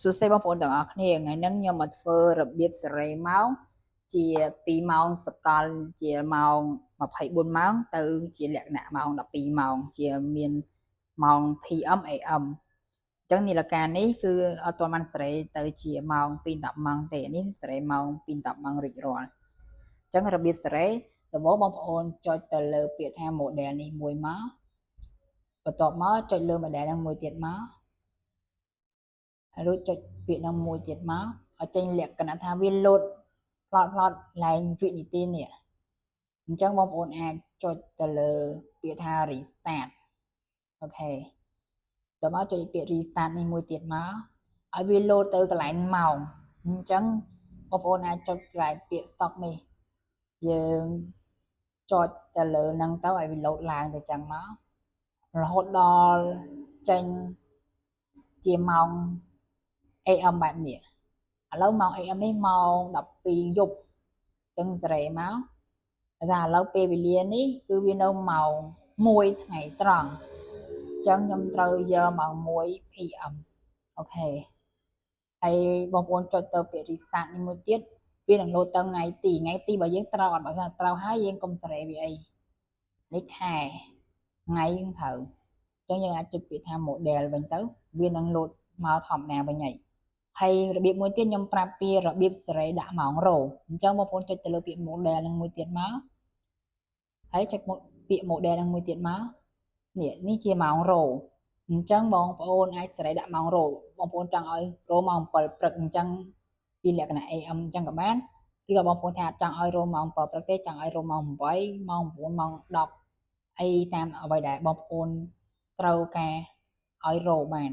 សួស្តីបងប្អូនទាំងអស់គ្នាថ្ងៃនេះខ្ញុំមកធ្វើរបៀបសេរីម៉ោងជា2ម៉ោងសកលជាម៉ោង24ម៉ោងទៅជាលក្ខណៈម៉ោង12ម៉ោងជាមានម៉ោង PM AM អញ្ចឹងនាឡិកានេះគឺអត់ទាន់បានសេរីទៅជាម៉ោង2:10ម៉ោងទេនេះសេរីម៉ោង2:10ម៉ោងរួចរាល់អញ្ចឹងរបៀបសេរីដំបូងបងប្អូនចុចទៅលើពាក្យថា model នេះមួយមកបន្ទាប់មកចុចលើ model ហ្នឹងមួយទៀតមករួចចុចពាក្យហ្នឹងមួយទៀតមកឲ្យចេញលក្ខណៈថាវាលោតផ្លត់ឡើងវិនាទីនេះអញ្ចឹងបងប្អូនអាចចុចទៅលើពាក្យថា restart អូខេតមកចុចពាក្យ restart នេះមួយទៀតមកឲ្យវាលោតទៅកន្លែងម៉ោងអញ្ចឹងបងប្អូនអាចចុចកន្លែងពាក្យ stop នេះយើងចុចទៅលើហ្នឹងទៅឲ្យវាលោតឡើងទៅចឹងមករហូតដល់ចេញជាម៉ោង AM បែបនេះឥឡូវម៉ោង AM នេះម៉ោង12យប់ចឹងសេរីមកតែឥឡូវពេលវេលានេះគឺវានៅម៉ោង1ថ្ងៃត្រង់ចឹងខ្ញុំត្រូវយកម៉ោង1 PM អូខេហើយបងប្អូនចុចទៅពាក្យ restart នេះមួយទៀតវានឹងលោតទៅថ្ងៃទីបើយើងត្រូវអត់បើសិនត្រូវហើយយើងកុំសេរីវាអីនេះខែថ្ងៃយើងត្រូវអញ្ចឹងយើងអាចចុចពាក្យថា model វិញទៅវានឹងលោតមកធម្មតាវិញហើយរបៀបមួយទៀតខ្ញុំប្រាប់ពីរបៀបសេរីដាក់ម៉ោងរោអញ្ចឹងបងប្អូនចុចទៅលើពាក្យ model នឹងមួយទៀតមកហើយចុចពាក្យ model នឹងមួយទៀតមកនេះជាម៉ោងរោអញ្ចឹងបងប្អូនអាចសេរីដាក់ម៉ោងរោបងប្អូនចង់ឲ្យរោម៉ោង7ព្រឹកអញ្ចឹងពីលក្ខណៈ AM អញ្ចឹងក៏បានឬក៏បងប្អូនថាចង់ឲ្យរោម៉ោង7ព្រឹកទេចង់ឲ្យរោម៉ោង8ម៉ោង9ម៉ោង10អីតាមអ្វីដែលបងប្អូនត្រូវការឲ្យរោបាន